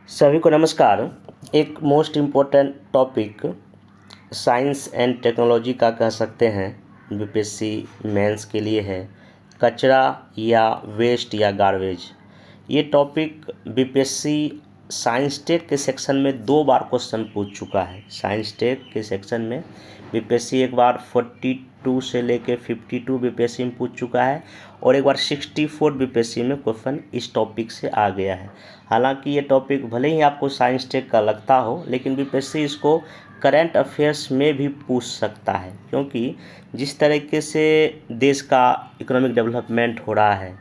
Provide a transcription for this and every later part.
सभी को नमस्कार। एक most important topic science and technology का कह सकते हैं, बीपीएससी मेंस के लिए है। कचरा या वेस्ट या गार्बेज, ये टॉपिक बीपीएससी साइंस टेक के सेक्शन में 2 बार क्वेश्चन पूछ चुका है। साइंस टेक के सेक्शन में बीपीएससी एक बार 42 से लेके 52 बीपीएससी में पूछ चुका है और एक बार 64 बीपीएससी में क्वेश्चन इस टॉपिक से आ गया है। हालांकि ये टॉपिक भले ही आपको साइंस टेक का लगता हो, लेकिन बीपीएससी इसको करंट अफेयर्स में भी पूछ सकता है, क्योंकि जिस तरीके से देश का इकोनॉमिक डेवलपमेंट हो रहा है,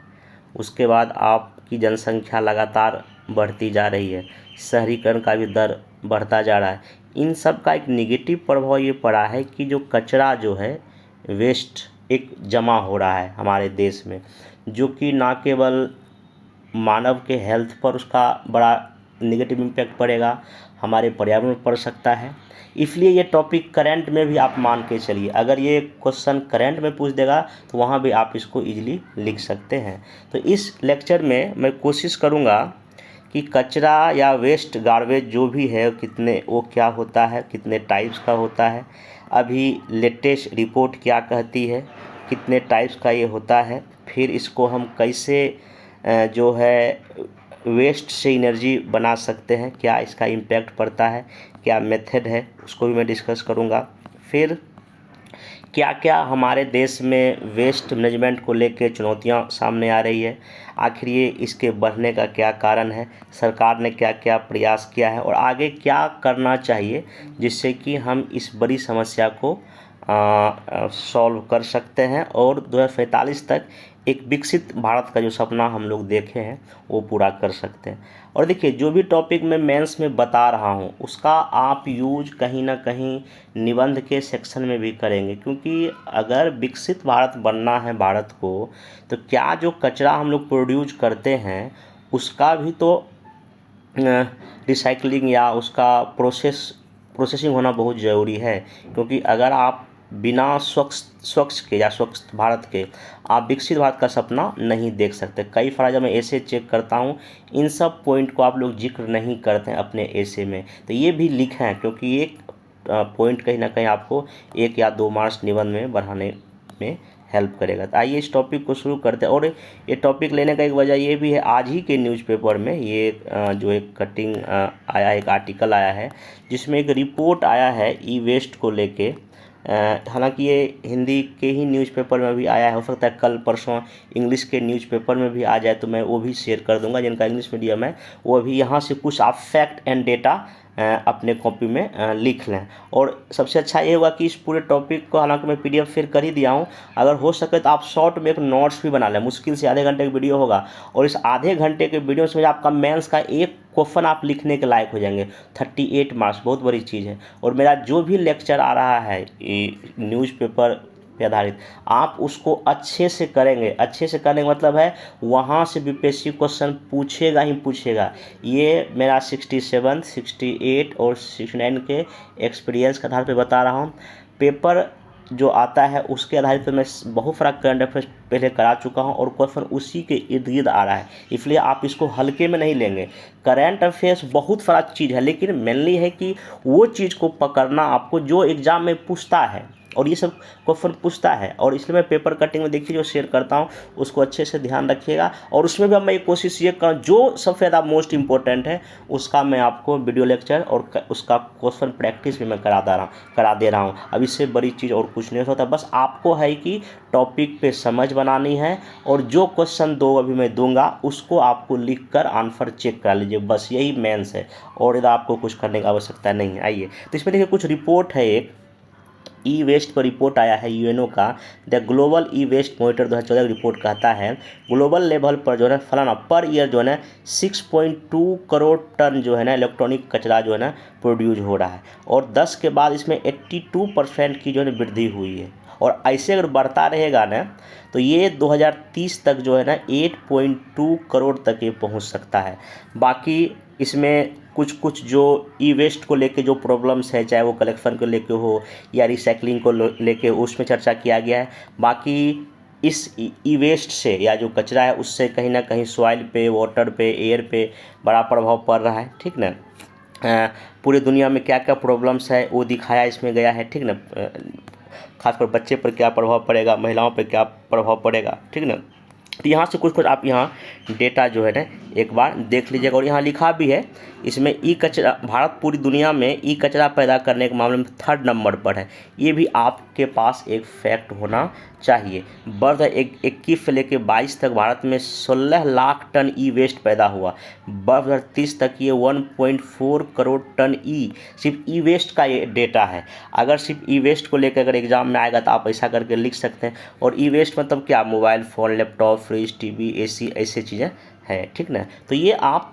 उसके बाद आपकी जनसंख्या लगातार बढ़ती जा रही है, शहरीकरण का भी दर बढ़ता जा रहा है। इन सब का एक निगेटिव प्रभाव ये पड़ा है कि जो कचरा जो है, वेस्ट एक जमा हो रहा है हमारे देश में, जो कि ना केवल मानव के हेल्थ पर उसका बड़ा निगेटिव इम्पैक्ट पड़ेगा, हमारे पर्यावरण पर पड़ सकता है। इसलिए ये टॉपिक करंट में भी आप मान के चलिए, अगर ये क्वेश्चन करंट में पूछ देगा तो वहाँ भी आप इसको इजीली लिख सकते हैं। तो इस लेक्चर में मैं कोशिश करूँगा कि कचरा या वेस्ट गार्बेज जो भी है वो क्या होता है, कितने टाइप्स का होता है, अभी लेटेस्ट रिपोर्ट क्या कहती है, कितने टाइप्स का ये होता है, फिर इसको हम कैसे जो है वेस्ट से एनर्जी बना सकते हैं, क्या इसका इम्पैक्ट पड़ता है, क्या मेथड है, उसको भी मैं डिस्कस करूँगा। फिर क्या क्या हमारे देश में वेस्ट मैनेजमेंट को लेकर चुनौतियां सामने आ रही है, आखिर ये इसके बढ़ने का क्या कारण है, सरकार ने क्या क्या प्रयास किया है और आगे क्या करना चाहिए जिससे कि हम इस बड़ी समस्या को सॉल्व कर सकते हैं और 2045 तक एक विकसित भारत का जो सपना हम लोग देखे हैं वो पूरा कर सकते हैं। और देखिए, जो भी टॉपिक मैं मेंस में बता रहा हूँ उसका आप यूज कहीं ना कहीं निबंध के सेक्शन में भी करेंगे, क्योंकि अगर विकसित भारत बनना है भारत को, तो क्या जो कचरा हम लोग प्रोड्यूस करते हैं उसका भी तो रिसाइकलिंग या उसका प्रोसेसिंग होना बहुत ज़रूरी है। क्योंकि अगर आप बिना स्वच्छ के या स्वच्छ भारत के आप विकसित भारत का सपना नहीं देख सकते। कई बार जब मैं ऐसे चेक करता हूँ, इन सब पॉइंट को आप लोग जिक्र नहीं करते हैं अपने ऐसे में, तो ये भी लिखें हैं, क्योंकि एक पॉइंट कहीं ना कहीं आपको 1 या 2 मार्क्स निबंध में बढ़ाने में हेल्प करेगा। तो आइए इस टॉपिक को शुरू करते हैं। और ये टॉपिक लेने का एक वजह ये भी है, आज ही के न्यूज़पेपर में ये जो एक कटिंग आया, एक आर्टिकल आया है जिसमें एक रिपोर्ट आया है ई वेस्ट को लेके। हालांकि ये हिंदी के ही न्यूज़पेपर में भी आया है, हो सकता है कल परसों इंग्लिश के न्यूज़पेपर में भी आ जाए, तो मैं वो भी शेयर कर दूंगा। जिनका इंग्लिश मीडियम है वो अभी यहाँ से कुछ आप फैक्ट एंड डेटा अपने कॉपी में लिख लें। और सबसे अच्छा ये होगा कि इस पूरे टॉपिक को, हालांकि मैं पीडीएफ फिर कर ही दिया हूँ, अगर हो सके तो आप शॉर्ट में एक नोट्स भी बना लें। मुश्किल से आधे घंटे का वीडियो होगा और इस आधे घंटे के वीडियो से आपका मेंस का एक क्वेश्चन आप लिखने के लायक हो जाएंगे। 38 मार्क्स बहुत बड़ी चीज़ है। और मेरा जो भी लेक्चर आ रहा है न्यूज़पेपर पे आधारित, आप उसको अच्छे से करेंगे। अच्छे से करने का मतलब है वहाँ से बीपीएससी क्वेश्चन पूछेगा ही पूछेगा। ये मेरा 67, 68 और 69 के एक्सपीरियंस के आधार पे बता रहा हूँ। पेपर जो आता है उसके आधारित पे मैं बहुत सारा करंट अफेयर्स पहले करा चुका हूँ और क्वेश्चन उसी के इर्द गिर्द आ रहा है, इसलिए आप इसको हल्के में नहीं लेंगे। करंट अफेयर्स बहुत सारा चीज़ है, लेकिन मेनली है कि वो चीज़ को पकड़ना आपको जो एग्ज़ाम में पूछता है, और ये सब क्वेश्चन पूछता है। और इसलिए मैं पेपर कटिंग में देखिए जो शेयर करता हूँ उसको अच्छे से ध्यान रखिएगा। और उसमें भी मैं कोशिश ये करूँ जो सबसे ज़्यादा मोस्ट इंपॉर्टेंट है उसका मैं आपको वीडियो लेक्चर और उसका क्वेश्चन प्रैक्टिस भी मैं करा दे रहा हूँ। अब इससे बड़ी चीज़ और कुछ नहीं होता, बस आपको है कि टॉपिक पे समझ बनानी है और जो क्वेश्चन दो अभी मैं दूंगा उसको आपको लिख कर आंसर चेक करा लीजिए। बस यही मेंस है और इधर आपको कुछ करने की आवश्यकता नहीं है। आइए, तो इसमें देखिए कुछ रिपोर्ट है। एक ई वेस्ट पर रिपोर्ट आया है यूएनओ का, the global e waste monitor 2014 report कहता है ग्लोबल लेवल पर जो है फलाना पर ईयर जो है ना 6.2 करोड़ टन जो है ना इलेक्ट्रॉनिक कचरा जो है ना प्रोड्यूस हो रहा है, और 10 के बाद इसमें 82% की जो है वृद्धि हुई है। और ऐसे अगर बढ़ता रहेगा ना तो ये 2030 तक जो है ना 8.2 करोड़ तक ये पहुंच सकता है। बाकी इसमें कुछ जो ई वेस्ट को लेके जो प्रॉब्लम्स है, चाहे वो कलेक्शन को लेके हो या रिसाइकलिंग को लेके, उसमें चर्चा किया गया है। बाकी इस ई वेस्ट से या जो कचरा है उससे कहीं ना कहीं सॉइल पे, वाटर पे, एयर पे बड़ा प्रभाव पड़ रहा है, ठीक ना। पूरी दुनिया में क्या क्या प्रॉब्लम्स है वो दिखाया इसमें गया है, ठीक ना। खासकर बच्चे पर क्या प्रभाव पड़ेगा, महिलाओं पर क्या प्रभाव पड़ेगा, ठीक ना। तो यहाँ से कुछ आप यहाँ डेटा जो है ना एक बार देख लीजिएगा। और यहाँ लिखा भी है इसमें ई कचरा, भारत पूरी दुनिया में ई कचरा पैदा करने के मामले में 3rd नंबर पर है। ये भी आपके पास एक फैक्ट होना चाहिए। वर्ष 21 से लेकर 22 तक भारत में 16 लाख टन ई वेस्ट पैदा हुआ। वर्ष 2030 तक ये 1.4 करोड़ टन सिर्फ ई वेस्ट का ये डेटा है। अगर सिर्फ ई वेस्ट को लेकर अगर एग्जाम में आएगा तो आप ऐसा करके लिख सकते हैं। और ई वेस्ट मतलब क्या, mobile phone, laptop, fridge, TV, AC, ऐसे चीज़ें है, ठीक ना। तो ये आप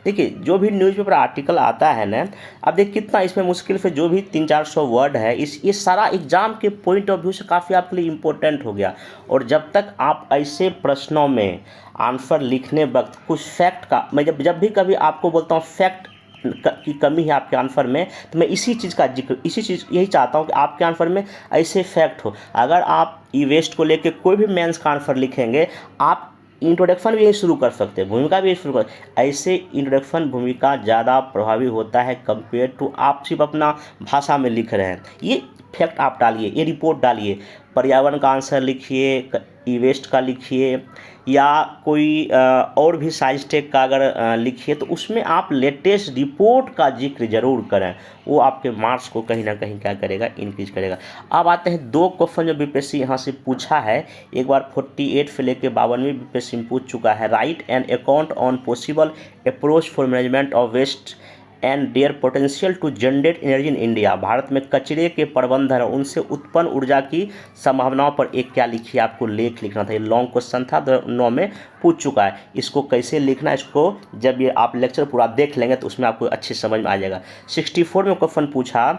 देखिए जो भी न्यूज़पेपर आर्टिकल आता है ना, अब देखिए कितना इसमें मुश्किल से जो भी 300-400 वर्ड है, ये सारा एग्जाम के पॉइंट ऑफ व्यू से काफ़ी आपके लिए इम्पोर्टेंट हो गया। और जब तक आप ऐसे प्रश्नों में आंसर लिखने वक्त कुछ फैक्ट का, मैं जब भी कभी आपको बोलता हूँ फैक्ट की कमी है आपके आंसर में, तो मैं इसी चीज़ का जिक्र, यही चाहता हूँ कि आपके आंसर में ऐसे फैक्ट हो। अगर आप ई वेस्ट को लेकर कोई भी मेंस का आंसर लिखेंगे, आप इंट्रोडक्शन भी यही शुरू कर सकते हैं, भूमिका भी यही शुरू कर, ऐसे इंट्रोडक्शन भूमिका ज़्यादा प्रभावी होता है कंपेयर टू आप सिर्फ अपना भाषा में लिख रहे हैं। ये फैक्ट आप डालिए, ये रिपोर्ट डालिए, पर्यावरण का आंसर लिखिए, ई वेस्ट का लिखिए, या कोई और भी साइंस टेक का अगर लिखिए तो उसमें आप लेटेस्ट रिपोर्ट का जिक्र जरूर करें। वो आपके मार्क्स को कहीं ना कहीं क्या करेगा, इंक्रीज करेगा। अब आते हैं 2 क्वेश्चन जो बीपीएससी यहाँ से पूछा है। एक बार 48 से लेकर 52वीं बीपीएससी में पूछ चुका है। Write an account on possible approach for management of waste and their potential to generate energy in India. Bharat में कचरे के प्रबंधन और उनसे उत्पन्न ऊर्जा की संभावनाओं पर एक क्या लिखिए, आपको लेख लिखना था। ये लॉन्ग क्वेश्चन था, 9 में पूछ चुका है। इसको कैसे लिखना है, इसको जब ये आप लेक्चर पूरा देख लेंगे तो उसमें आपको अच्छी समझ में आ जाएगा। 64 में क्वेश्चन पूछा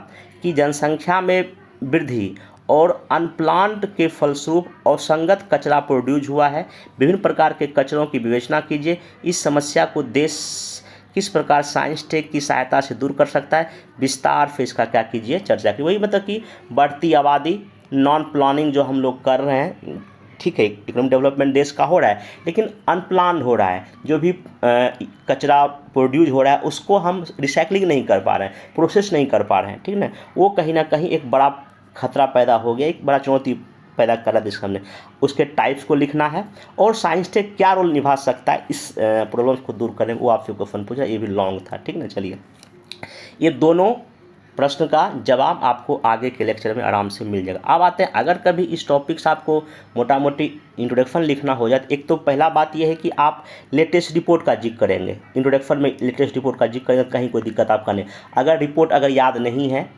कि जनसंख्या में वृद्धि और अनप्लान्ड के फलस्वरूप असंगत कचरा प्रोड्यूस हुआ है। विभिन्न प्रकार के कचरों की विवेचना कीजिए। इस समस्या को देश किस प्रकार साइंस टेक की सहायता से दूर कर सकता है, विस्तार से इसका क्या कीजिए, चर्चा की। वही मतलब कि बढ़ती आबादी, नॉन प्लानिंग जो हम लोग कर रहे हैं, ठीक है, इकोनॉमिक डेवलपमेंट देश का हो रहा है, लेकिन अनप्लान हो रहा है। जो भी कचरा प्रोड्यूस हो रहा है उसको हम रिसाइकलिंग नहीं कर पा रहे हैं, प्रोसेस नहीं कर पा रहे हैं, ठीक ना। वो कहीं ना कहीं एक बड़ा खतरा पैदा हो गया, एक बड़ा चुनौती पैदा कर रहा है देश के सामने। उसके टाइप्स को लिखना है और साइंस टेक क्या रोल निभा सकता है इस प्रॉब्लम्स को दूर करने में, वो आपसे क्वेश्चन पूछा। ये भी लॉन्ग था, ठीक ना। चलिए, ये दोनों प्रश्न का जवाब आपको आगे के लेक्चर में आराम से मिल जाएगा। अब आते हैं, अगर कभी इस टॉपिक से आपको मोटा मोटी इंट्रोडक्शन लिखना हो जाए, एक तो पहला बात यह है कि आप लेटेस्ट रिपोर्ट का जिक्र करेंगे। इंट्रोडक्शन में लेटेस्ट रिपोर्ट का जिक्र करेंगे, कहीं कोई दिक्कत आपका नहीं। अगर रिपोर्ट अगर याद नहीं है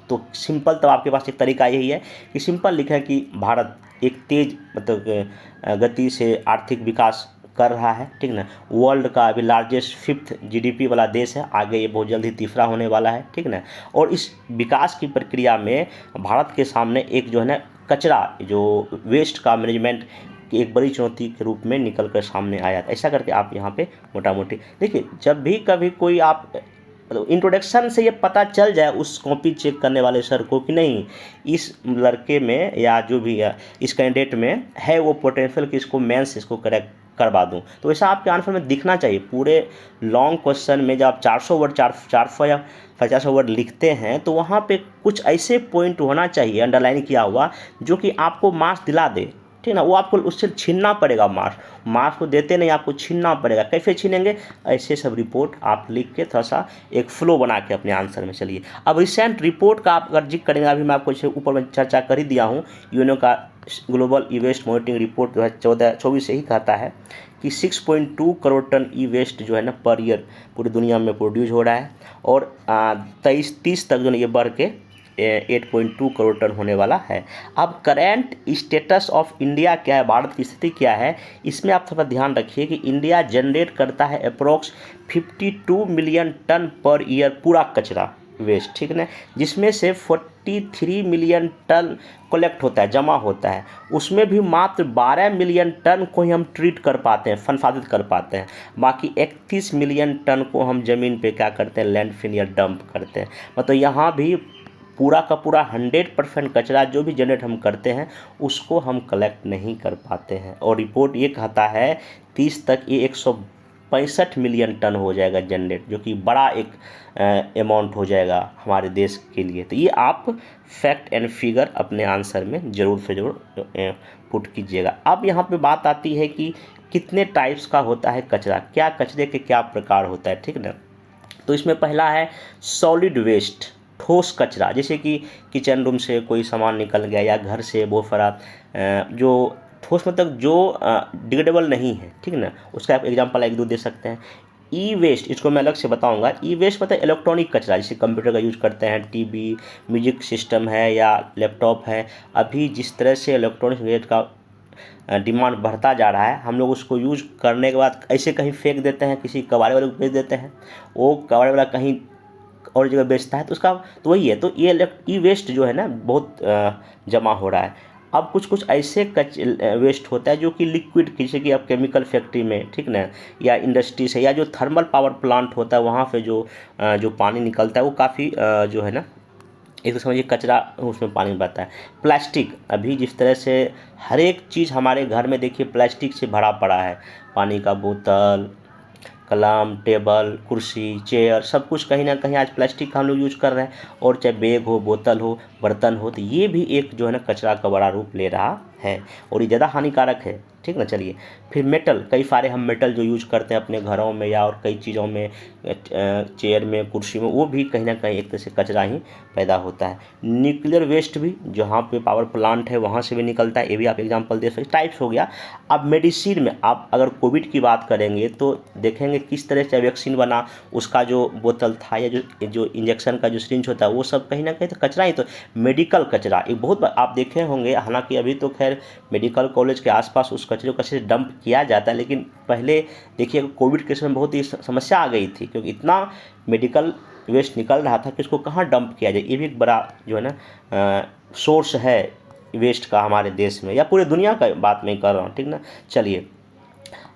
तो सिंपल, तो आपके पास एक तरीका यही है कि सिंपल लिखें कि भारत एक तेज मतलब गति से आर्थिक विकास कर रहा है, ठीक ना। वर्ल्ड का अभी लार्जेस्ट 5th जीडीपी वाला देश है, आगे ये बहुत जल्दी तीसरा होने वाला है, ठीक ना। और इस विकास की प्रक्रिया में भारत के सामने एक जो है ना कचरा, जो वेस्ट का मैनेजमेंट की एक बड़ी चुनौती के रूप में निकल कर सामने आया। ऐसा करके आप यहाँ पे मोटा मोटी देखिए, जब भी कभी कोई आप मतलब इंट्रोडक्शन से ये पता चल जाए उस कॉपी चेक करने वाले सर को कि नहीं इस लड़के में या जो भी है इस कैंडिडेट में है वो पोटेंशियल कि इसको मेंस इसको करेक्ट करवा दूं, तो ऐसा आपके आंसर में दिखना चाहिए। पूरे लॉन्ग क्वेश्चन में जब आप 400 वर्ड 400 या 50 वर्ड लिखते हैं तो वहाँ पे कुछ ऐसे पॉइंट होना चाहिए अंडरलाइन किया हुआ जो कि आपको मार्क्स दिला दे, ठीक ना। वो आपको उससे छीनना पड़ेगा, मार्क्स को देते नहीं, आपको छीनना पड़ेगा। कैसे छीनेंगे, ऐसे सब रिपोर्ट आप लिख के थोड़ा सा एक फ्लो बना के अपने आंसर में चलिए। अब रिसेंट रिपोर्ट का आप अगर जिक्र करेंगे, अभी मैं आपको इसे ऊपर में चर्चा कर ही दिया हूँ। यूएनओ का global e waste monitoring report 2024 से ही कहता है कि 6.2 करोड़ टन ई वेस्ट जो है ना पर ईयर पूरी दुनिया में प्रोड्यूस हो रहा है, और 23-30 तक जो है ये बढ़ के 8.2 करोड़ टन होने वाला है। अब करेंट स्टेटस ऑफ इंडिया क्या है, भारत की स्थिति क्या है, इसमें आप थोड़ा ध्यान रखिए कि इंडिया जनरेट करता है approx 52 million ton per year पूरा कचरा वेस्ट, ठीक है, जिसमें से 43 मिलियन टन कलेक्ट होता है, जमा होता है। उसमें भी मात्र 12 मिलियन टन को ही हम ट्रीट कर पाते हैं, संसाधित कर पाते हैं। बाकी 31 मिलियन टन को हम ज़मीन पे क्या करते हैं, लैंडफिल या डंप करते हैं। मतलब यहाँ भी पूरा का पूरा 100% कचरा जो भी जनरेट हम करते हैं उसको हम कलेक्ट नहीं कर पाते हैं। और रिपोर्ट ये कहता है 30 तक ये 165 मिलियन टन हो जाएगा जनरेट, जो कि बड़ा एक अमाउंट हो जाएगा हमारे देश के लिए। तो ये आप फैक्ट एंड फिगर अपने आंसर में ज़रूर से ज़रूर पुट कीजिएगा। अब यहाँ पे बात आती है कि कितने टाइप्स का होता है कचरा, क्या कचरे के क्या प्रकार होता है, ठीक ना। तो इसमें पहला है सॉलिड वेस्ट, ठोस कचरा, जैसे कि किचन रूम से कोई सामान निकल गया या घर से बहुत सारा जो ठोस मतलब जो डिग्रेडेबल नहीं है, ठीक ना, उसका आप एग्जांपल एक दो दे सकते हैं। ई वेस्ट, इसको मैं अलग से बताऊंगा। ई वेस्ट मतलब इलेक्ट्रॉनिक कचरा, जैसे कंप्यूटर का यूज करते हैं, टीवी, म्यूजिक सिस्टम है या लैपटॉप है। अभी जिस तरह से इलेक्ट्रॉनिक वेस्ट का डिमांड बढ़ता जा रहा है, हम लोग उसको यूज करने के बाद ऐसे कहीं फेंक देते हैं, किसी कबाड़े वाले को बेच देते हैं, वो कबाड़े वाला कहीं और जगह बेचता है, तो उसका तो वही है। तो ये ई वेस्ट जो है ना बहुत जमा हो रहा है। अब कुछ कुछ ऐसे वेस्ट होता है जो कि लिक्विड, जैसे कि अब केमिकल फैक्ट्री में, ठीक ना, या इंडस्ट्री से, या जो थर्मल पावर प्लांट होता है वहाँ पे जो पानी निकलता है वो काफ़ी जो है ना, एक तो समझिए कचरा उसमें पानी बहता है। प्लास्टिक, अभी जिस तरह से हर एक चीज़ हमारे घर में देखिए प्लास्टिक से भरा पड़ा है, पानी का बोतल, कलम, टेबल, कुर्सी, चेयर, सब कुछ कहीं ना कहीं आज प्लास्टिक का हम लोग यूज कर रहे हैं। और चाहे बैग हो, बोतल हो, बर्तन हो, तो ये भी एक जो है ना कचरा का बड़ा रूप ले रहा है और ये ज़्यादा हानिकारक है, ठीक ना। चलिए, फिर मेटल, कई सारे हम मेटल जो यूज करते हैं अपने घरों में या और कई चीज़ों में, चेयर में, कुर्सी में, वो भी कहीं ना कहीं एक तरह से कचरा ही पैदा होता है। न्यूक्लियर वेस्ट भी जहाँ पे पावर प्लांट है वहाँ से भी निकलता है, ये भी आप एग्जांपल दे सकते, टाइप्स हो गया। अब मेडिसिन में आप अगर कोविड की बात करेंगे तो देखेंगे किस तरह से वैक्सीन बना, उसका जो बोतल था या जो इंजेक्शन का जो सिरिंज होता है वो सब कहीं ना कहीं तो कचरा ही। तो मेडिकल कचरा एक बहुत आप देखे होंगे, हालांकि अभी तो खैर मेडिकल कॉलेज के आसपास उस कचरे को कैसे डंप किया जाता है, लेकिन पहले देखिए कोविड के समय बहुत ही समस्या आ गई थी, क्योंकि इतना मेडिकल वेस्ट निकल रहा था कि उसको कहाँ डंप किया जाए। ये भी एक बड़ा जो है ना सोर्स है वेस्ट का हमारे देश में या पूरे दुनिया का बात मैं कर रहा हूँ, ठीक ना। चलिए,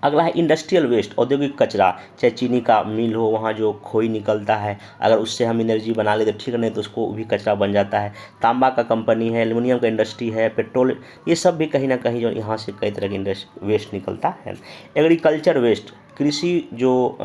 अगला है इंडस्ट्रियल वेस्ट, औद्योगिक कचरा, चाहे चीनी का मिल हो, वहाँ जो खोई निकलता है, अगर उससे हम एनर्जी बना लेते ठीक है, नहीं तो उसको भी कचरा बन जाता है। तांबा का कंपनी है, एल्युमिनियम का इंडस्ट्री है, पेट्रोल, ये सब भी कहीं ना कहीं जो यहाँ से कई तरह के वेस्ट निकलता है। एग्रीकल्चर वेस्ट, कृषि जो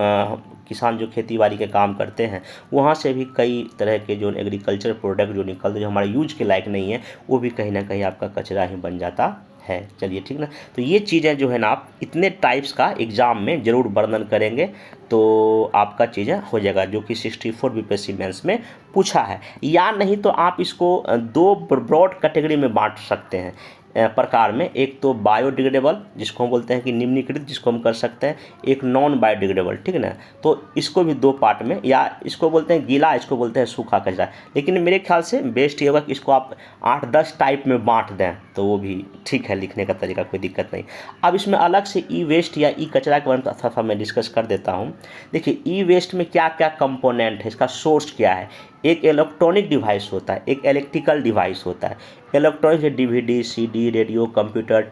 किसान जो खेती बाड़ी के काम करते हैं वहाँ से भी कई तरह के जो एग्रीकल्चर प्रोडक्ट जो निकलते हैं जो हमारे यूज के लायक नहीं है, वो भी कहीं ना कहीं आपका कचरा ही बन जाता है। चलिए, ठीक ना। तो ये चीज़ें जो है ना आप इतने टाइप्स का एग्ज़ाम में ज़रूर वर्णन करेंगे तो आपका चीज़ें हो जाएगा, जो कि 64 बीपीएससी मेंस में पूछा है। या नहीं तो आप इसको दो ब्रॉड कैटेगरी में बांट सकते हैं प्रकार में। एक तो बायोडिग्रेडेबल जिसको हम बोलते हैं कि निम्नीकृत, जिसको हम कर सकते हैं, एक नॉन बायोडिग्रेडेबल, ठीक है ना। तो इसको भी दो पार्ट में, या इसको बोलते हैं गीला, इसको बोलते हैं सूखा कचरा। लेकिन मेरे ख्याल से बेस्ट ये होगा कि इसको आप 8-10 टाइप में बांट दें तो वो भी ठीक है, लिखने का तरीका कोई दिक्कत नहीं। अब इसमें अलग से ई वेस्ट या ई कचरा के बारे में थोड़ा मैं डिस्कस कर देता हूँ। देखिए, ई वेस्ट में क्या क्या कंपोनेंट है, इसका सोर्स क्या है। एक इलेक्ट्रॉनिक डिवाइस होता है, एक इलेक्ट्रिकल डिवाइस होता है। इलेक्ट्रॉनिक से DVD, CD, radio, computer,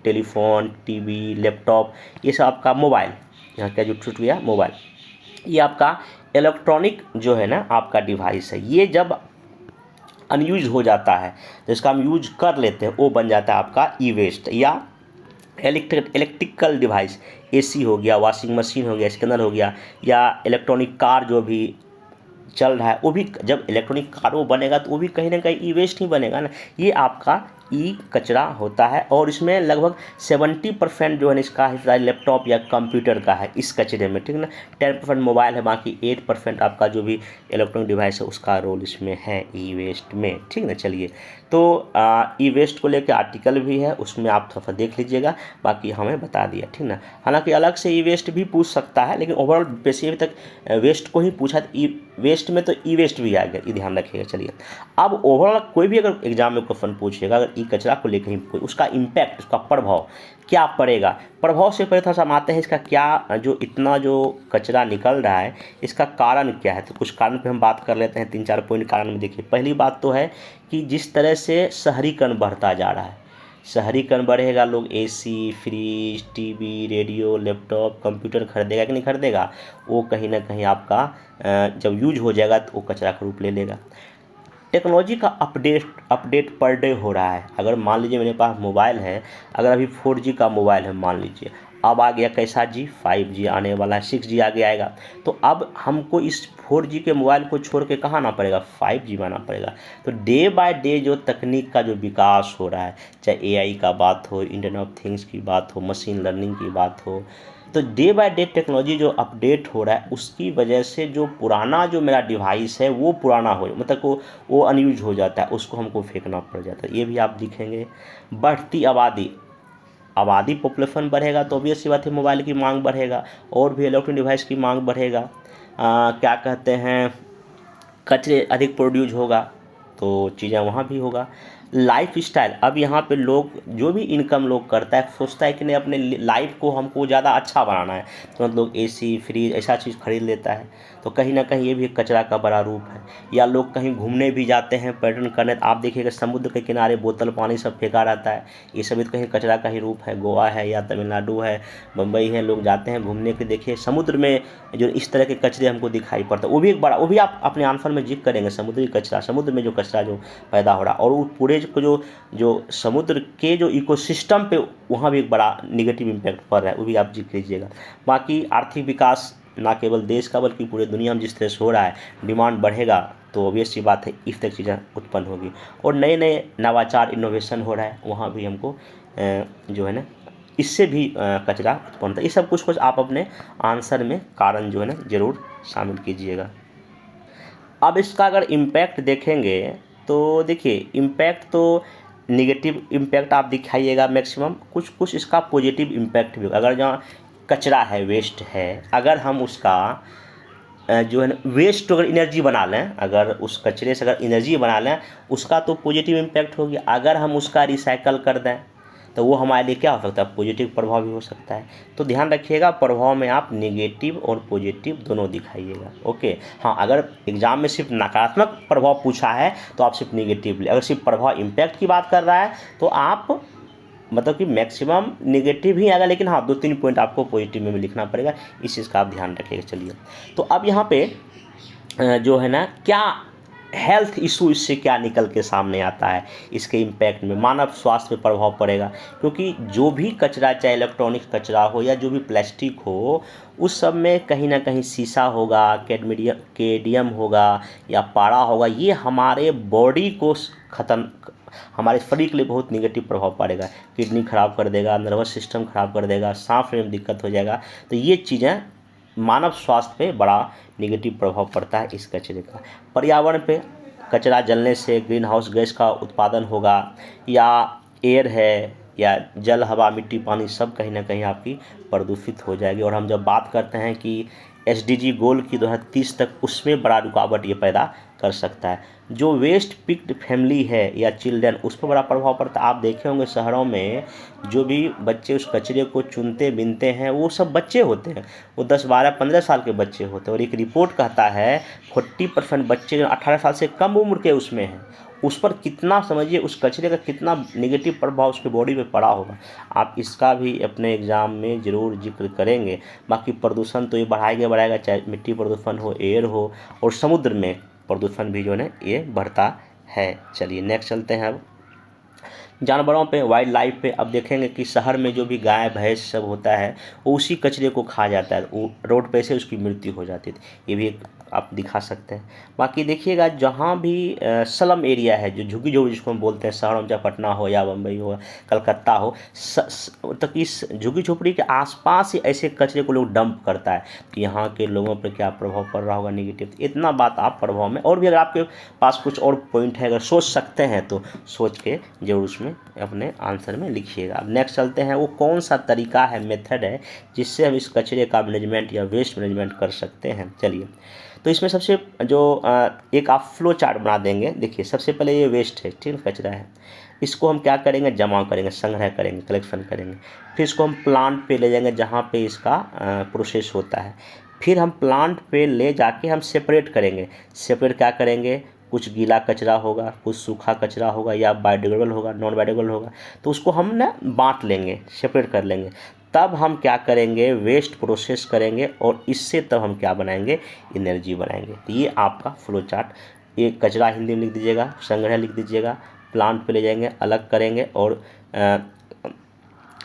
telephone, TV, laptop, ये सब आपका मोबाइल, यहाँ क्या जो छूट गया मोबाइल, ये आपका इलेक्ट्रॉनिक जो है ना आपका डिवाइस है। ये जब अनयूज हो जाता है तो इसका हम यूज कर लेते हैं, वो बन जाता है आपका ई वेस्ट। या इलेक्ट्रिकल डिवाइस, एसी हो गया, वॉशिंग मशीन हो गया, स्कैनर हो गया, या इलेक्ट्रॉनिक कार जो भी चल रहा है, वो भी जब इलेक्ट्रॉनिक कार वो बनेगा तो वो भी कहीं ना कहीं ई वेस्ट ही बनेगा ना। ये आपका ई कचरा होता है और इसमें लगभग 70% जो है इसका हिस्सा लैपटॉप या कंप्यूटर का है इस कचरे में, ठीक है ना। 10% मोबाइल है, बाकी 8% आपका जो भी इलेक्ट्रॉनिक डिवाइस है उसका रोल इसमें है ई वेस्ट में, ठीक है ना। चलिए, तो ई वेस्ट को लेकर आर्टिकल भी है, उसमें आप थोड़ा देख लीजिएगा, बाकी हमें बता दिया, ठीक ना। हालांकि अलग से ई वेस्ट भी पूछ सकता है, लेकिन ओवरऑल बेसिक अभी तक वेस्ट को ही पूछा, तो ई वेस्ट में तो ई वेस्ट भी आएगा, ये ध्यान रखिएगा। चलिए, अब ओवरऑल कोई भी अगर एग्जाम में क्वेश्चन पूछेगा अगर ई कचरा को लेकर ही, उसका इम्पैक्ट, उसका प्रभाव क्या पड़ेगा, प्रभाव से पहले थोड़ा सा हम आते हैं इसका क्या जो इतना जो कचरा निकल रहा है इसका कारण क्या है। तो कुछ कारण पे हम बात कर लेते हैं, 3-4 पॉइंट कारण में। देखिए, पहली बात तो है कि जिस तरह से शहरीकरण बढ़ता जा रहा है, शहरीकरण बढ़ेगा, लोग AC, fridge, TV, radio, laptop, computer खरीदेगा कि नहीं खरीदेगा, वो कहीं ना कहीं आपका जब यूज हो जाएगा तो वो कचरा का रूप ले लेगा। टेक्नोलॉजी का अपडेट पर डे हो रहा है। अगर मान लीजिए मेरे पास मोबाइल है, अगर अभी 4G का मोबाइल है मान लीजिए, अब आ गया कैसा जी 5G आने वाला है, 6G आगे आएगा, तो अब हमको इस 4G के मोबाइल को छोड़ के कहाँ आना पड़ेगा, 5G में आना पड़ेगा। तो डे बाय डे जो तकनीक का जो विकास हो रहा है, चाहे AI का बात हो, इंटरनेट ऑफ थिंग्स की बात हो, मशीन लर्निंग की बात हो, तो डे बाय डे टेक्नोलॉजी जो अपडेट हो रहा है उसकी वजह से जो पुराना जो मेरा डिवाइस है वो पुराना हो, मतलब वो अनयूज हो जाता है, उसको हमको फेंकना पड़ जाता है। ये भी आप दिखेंगे। बढ़ती आबादी पॉपुलेशन बढ़ेगा तो ऑब्वियस सी बात है मोबाइल की मांग बढ़ेगा, और भी इलेक्ट्रॉनिक डिवाइस की मांग बढ़ेगा। क्या कहते हैं, कचरे अधिक प्रोड्यूस होगा तो चीज़ें वहाँ भी होगा। लाइफ स्टाइल, अब यहाँ पे लोग जो भी इनकम लोग करता है सोचता है कि नहीं अपने लाइफ को हमको ज़्यादा अच्छा बनाना है, तो मतलब लोग AC फ्रिज ऐसा चीज़ खरीद लेता है, तो कहीं ना कहीं ये भी एक कचरा का बड़ा रूप है। या लोग कहीं घूमने भी जाते हैं, पर्यटन करने, तो आप देखिएगा समुद्र के किनारे बोतल पानी सब फेंका रहता है, ये सब भी तो कहीं कचरा का ही रूप है। गोवा है या तमिलनाडु है, मुंबई है, लोग जाते हैं घूमने के, देखिए समुद्र में जो इस तरह के कचरे हमको दिखाई पड़ता है, वो भी एक बड़ा, वो भी आप अपने आंसर में जिक्र करेंगे, समुद्री कचरा, समुद्र में जो कचरा जो पैदा हो रहा है, और वो पूरे को जो समुद्र के जो इकोसिस्टम पे वहाँ भी एक बड़ा निगेटिव इम्पैक्ट पड़ रहा है, वो भी आप जिक्र कीजिएगा। बाकी आर्थिक विकास ना केवल देश का बल्कि पूरे दुनिया में जिस तरह से हो रहा है, डिमांड बढ़ेगा तो ऑब्वियस सी बात है इस तरह की चीज़ें उत्पन्न होगी, और नए नए नवाचार इनोवेशन हो रहा है, वहाँ भी हमको जो है ना इससे भी कचरा उत्पन्न होता है। ये सब कुछ आप अपने आंसर में कारण जो है ना ज़रूर शामिल कीजिएगा। अब इसका अगर इम्पैक्ट देखेंगे तो देखिए इम्पैक्ट तो निगेटिव इम्पैक्ट आप दिखाइएगा मैक्सिमम, कुछ इसका पॉजिटिव इम्पैक्ट भी होगा। अगर जहाँ कचरा है, वेस्ट है, अगर हम उसका जो है ना वेस्ट अगर एनर्जी बना लें, अगर उस कचरे से अगर एनर्जी बना लें, उसका तो पॉजिटिव इम्पैक्ट होगी। अगर हम उसका रिसाइकल कर दें तो वो हमारे लिए क्या हो सकता है, पॉजिटिव प्रभाव भी हो सकता है। तो ध्यान रखिएगा, प्रभाव में आप नेगेटिव और पॉजिटिव दोनों दिखाइएगा। ओके, हाँ, अगर एग्जाम में सिर्फ नकारात्मक प्रभाव पूछा है तो आप सिर्फ नेगेटिव ले, अगर सिर्फ प्रभाव इम्पैक्ट की बात कर रहा है तो आप मतलब कि मैक्सिमम नेगेटिव ही आएगा, लेकिन हाँ 2-3 पॉइंट आपको पॉजिटिव में भी लिखना पड़ेगा, इस चीज़ का आप ध्यान रखिएगा। चलिए, तो अब यहाँ पे जो है ना क्या हेल्थ इशू इससे क्या निकल के सामने आता है, इसके इम्पैक्ट में मानव स्वास्थ्य पे प्रभाव पड़ेगा, क्योंकि जो भी कचरा, चाहे इलेक्ट्रॉनिक कचरा हो या जो भी प्लास्टिक हो, उस सब में कहीं ना कहीं शीशा होगा, केडियम होगा या पारा होगा, ये हमारे बॉडी को ख़त्म, हमारे शरीर के लिए बहुत निगेटिव प्रभाव पड़ेगा, किडनी ख़राब कर देगा, नर्वस सिस्टम ख़राब कर देगा, सांस लेने में दिक्कत हो जाएगा। तो ये चीज़ें मानव स्वास्थ्य पे बड़ा निगेटिव प्रभाव पड़ता है इस कचरे का। पर्यावरण पे, कचरा जलने से ग्रीन हाउस गैस का उत्पादन होगा, या एयर है या जल, हवा, मिट्टी, पानी सब कहीं ना कहीं आपकी प्रदूषित हो जाएगी। और हम जब बात करते हैं कि SDG गोल की 2030 तक, उसमें बड़ा रुकावट ये पैदा कर सकता है। जो वेस्ट पिक्ड फैमिली है या चिल्ड्रन, उस पर बड़ा प्रभाव पड़ता है। आप देखे होंगे शहरों में जो भी बच्चे उस कचरे को चुनते बिनते हैं वो सब बच्चे होते हैं, वो 10, 12, 15 साल के बच्चे होते हैं। और एक रिपोर्ट कहता है 40% बच्चे 18 साल से कम उम्र के उसमें हैं। उस पर कितना, समझिए उस कचरे का कितना नेगेटिव प्रभाव उसकी बॉडी पे पड़ा होगा। आप इसका भी अपने एग्ज़ाम में ज़रूर जिक्र करेंगे। बाकी प्रदूषण तो ये बढ़ाएगा, चाहे मिट्टी प्रदूषण हो, एयर हो, और समुद्र में प्रदूषण भी जो है ये बढ़ता है। चलिए नेक्स्ट चलते हैं। अब जानवरों पे, वाइल्ड लाइफ पे, अब देखेंगे कि शहर में जो भी गाय भैंस सब होता है वो उसी कचरे को खा जाता है, वो रोड पे से उसकी मृत्यु हो जाती थी। ये भी एक आप दिखा सकते हैं। बाकी देखिएगा जहाँ भी स्लम एरिया है, जो झुग्गी झोपड़ी जिसको हम बोलते हैं, शहरों में चाहे पटना हो या मुंबई हो, कलकत्ता हो, तक इस झुग्गी झोपड़ी के आसपास ही ऐसे कचरे को लोग डंप करता है कि यहाँ के लोगों पर क्या प्रभाव पड़ रहा होगा निगेटिव। इतना बात आप प्रभाव में, और भी अगर आपके पास कुछ और पॉइंट है, अगर सोच सकते हैं तो सोच के जरूर उसमें अपने आंसर में लिखिएगा। अब नेक्स्ट चलते हैं, वो कौन सा तरीका है, मेथड है, जिससे हम इस कचरे का मैनेजमेंट या वेस्ट मैनेजमेंट कर सकते हैं। चलिए, तो इसमें सबसे जो एक आप फ्लो चार्ट बना देंगे। देखिए सबसे पहले ये वेस्ट है, ठीक है, कचरा है, इसको हम क्या करेंगे, जमा करेंगे, संग्रह करेंगे, कलेक्शन करेंगे। फिर इसको हम प्लांट पे ले जाएंगे जहाँ पे इसका प्रोसेस होता है। फिर हम प्लांट पे ले जाके हम सेपरेट करेंगे। सेपरेट क्या करेंगे, कुछ गीला कचरा होगा, कुछ सूखा कचरा होगा, या बायोडिग्रेडेबल होगा, नॉन बायोडिग्रेडेबल होगा, तो उसको हम ना बांट लेंगे, सेपरेट कर लेंगे। तब हम क्या करेंगे, वेस्ट प्रोसेस करेंगे, और इससे तब हम क्या बनाएंगे, एनर्जी बनाएंगे। तो ये आपका फ्लो चार्ट ये कचरा हिंदी में लिख दीजिएगा, संग्रह लिख दीजिएगा, प्लांट पे ले जाएंगे, अलग करेंगे, और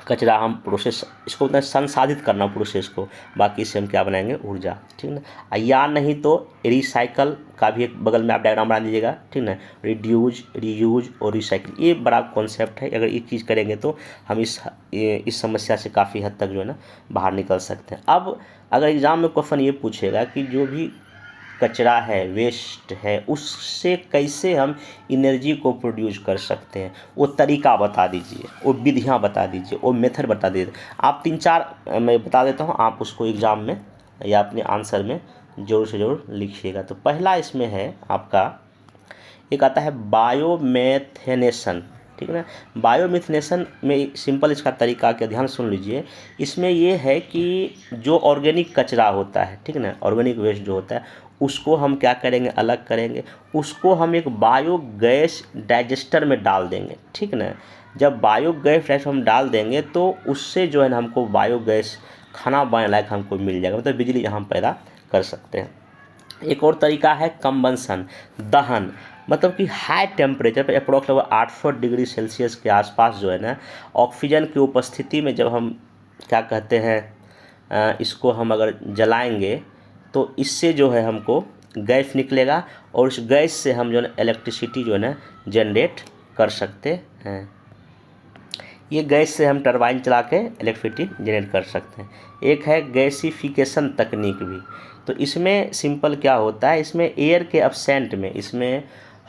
कचरा हम प्रोसेस, इसको उतना संसाधित करना प्रोसेस को, बाकी से हम क्या बनाएंगे, ऊर्जा, ठीक ना। या नहीं तो रिसाइकल का भी एक बगल में आप डायग्राम बना दीजिएगा, ठीक ना। रिड्यूज, रीयूज और रिसाइकिल, ये बड़ा कॉन्सेप्ट है। अगर ये चीज़ करेंगे तो हम इस समस्या से काफ़ी हद तक जो है ना बाहर निकल सकते हैं। अब अगर एग्ज़ाम में क्वेश्चन ये पूछेगा कि जो भी कचरा है, वेस्ट है, उससे कैसे हम एनर्जी को प्रोड्यूस कर सकते हैं, वो तरीका बता दीजिए, वो विधियाँ बता दीजिए, वो मेथड बता दीजिए। आप 3-4 मैं बता देता हूँ, आप उसको एग्ज़ाम में या अपने आंसर में ज़रूर से ज़रूर लिखिएगा। तो पहला इसमें है आपका, एक आता है बायोमेथेनेशन, ठीक है ना। बायोमिथनेशन में सिंपल इसका तरीका के ध्यान सुन लीजिए। इसमें ये है कि जो ऑर्गेनिक कचरा होता है, ठीक है ना, ऑर्गेनिक वेस्ट जो होता है, उसको हम क्या करेंगे, अलग करेंगे, उसको हम एक बायोगैस डाइजेस्टर में डाल देंगे, ठीक ना। जब बायोगैस डाइजेस्टर हम डाल देंगे तो उससे जो है ना हमको बायोगैस खाना बनाने लायक हमको मिल जाएगा, मतलब बिजली यहाँ हम पैदा कर सकते हैं। एक और तरीका है कंबंसन, दहन, मतलब कि हाई टेम्परेचर पर अप्रोक्स लगभग 800 डिग्री सेल्सियस के आसपास जो है ना ऑक्सीजन की उपस्थिति में जब हम क्या कहते हैं इसको हम अगर जलाएंगे तो इससे जो है हमको गैस निकलेगा, और उस गैस से हम जो है इलेक्ट्रिसिटी जो है ना जनरेट कर सकते हैं। ये गैस से हम टरबाइन चला के इलेक्ट्रिसिटी जनरेट कर सकते हैं। एक है गैसिफिकेशन तकनीक भी। तो इसमें सिंपल क्या होता है, इसमें एयर के एब्सेंट में, इसमें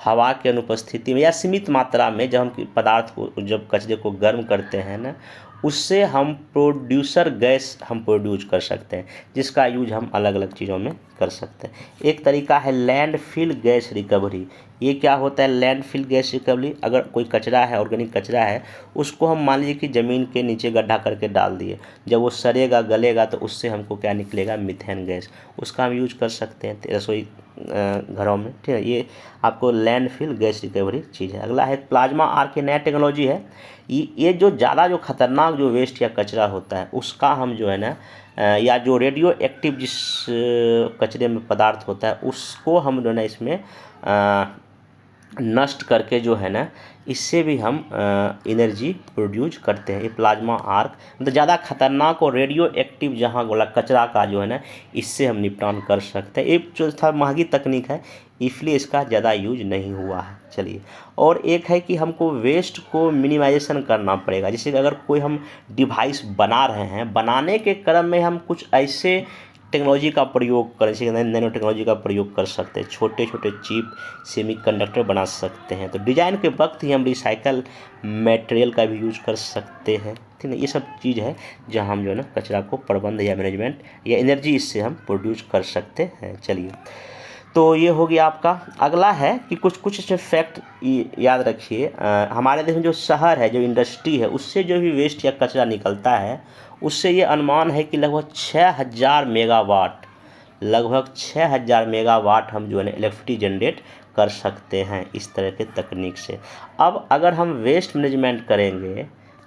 हवा के अनुपस्थिति में या सीमित मात्रा में जब हम पदार्थ को, जब कचरे को गर्म करते हैं ना, उससे हम प्रोड्यूसर गैस हम प्रोड्यूस कर सकते हैं, जिसका यूज हम अलग अलग चीज़ों में कर सकते हैं। एक तरीका है लैंडफिल गैस रिकवरी। ये क्या होता है लैंडफिल गैस रिकवरी, अगर कोई कचरा है, ऑर्गेनिक कचरा है, उसको हम मान लीजिए कि ज़मीन के नीचे गड्ढा करके डाल दिए, जब वो सड़ेगा गलेगा तो उससे हमको क्या निकलेगा, मीथेन गैस, उसका हम यूज कर सकते हैं रसोई घरों में, ठीक है। ये आपको लैंडफिल गैस रिकवरी चीज़ है। अगला है प्लाज्मा आर्क, नया टेक्नोलॉजी है। ये जो ज़्यादा जो खतरनाक जो वेस्ट या कचरा होता है उसका हम जो है ना या जो रेडियो एक्टिव जिस कचरे में पदार्थ होता है उसको हम जो है ना इसमें नष्ट करके जो है ना इससे भी हम एनर्जी प्रोड्यूस करते हैं। ये प्लाज्मा आर्क मतलब ज़्यादा खतरनाक और रेडियो एक्टिव जहाँ वाला कचरा का जो है ना इससे हम निपटान कर सकते हैं। एक जो था महंगी तकनीक है इसलिए इसका ज़्यादा यूज नहीं हुआ है। चलिए, और एक है कि हमको वेस्ट को मिनिमाइजेशन करना पड़ेगा। जैसे कि अगर कोई हम डिवाइस बना रहे हैं, बनाने के क्रम में हम कुछ ऐसे टेक्नोलॉजी का प्रयोग करें, जैसे नैनो टेक्नोलॉजी का प्रयोग कर सकते हैं, छोटे छोटे चिप सेमीकंडक्टर बना सकते हैं। तो डिज़ाइन के वक्त ही हम रिसाइकल मटेरियल का भी यूज कर सकते हैं, ठीक है। ये सब चीज़ है जहाँ हम जो है ना कचरा को प्रबंध या मैनेजमेंट या एनर्जी इससे हम प्रोड्यूस कर सकते हैं। चलिए, तो ये हो गया आपका। अगला है कि कुछ इसमें फैक्ट याद रखिए। हमारे देश में जो शहर है, जो इंडस्ट्री है, उससे जो भी वेस्ट या कचरा निकलता है उससे ये अनुमान है कि लगभग 6000 मेगावाट हम जो है ना इलेक्ट्रिसिटी जनरेट कर सकते हैं इस तरह के तकनीक से। अब अगर हम वेस्ट मैनेजमेंट करेंगे,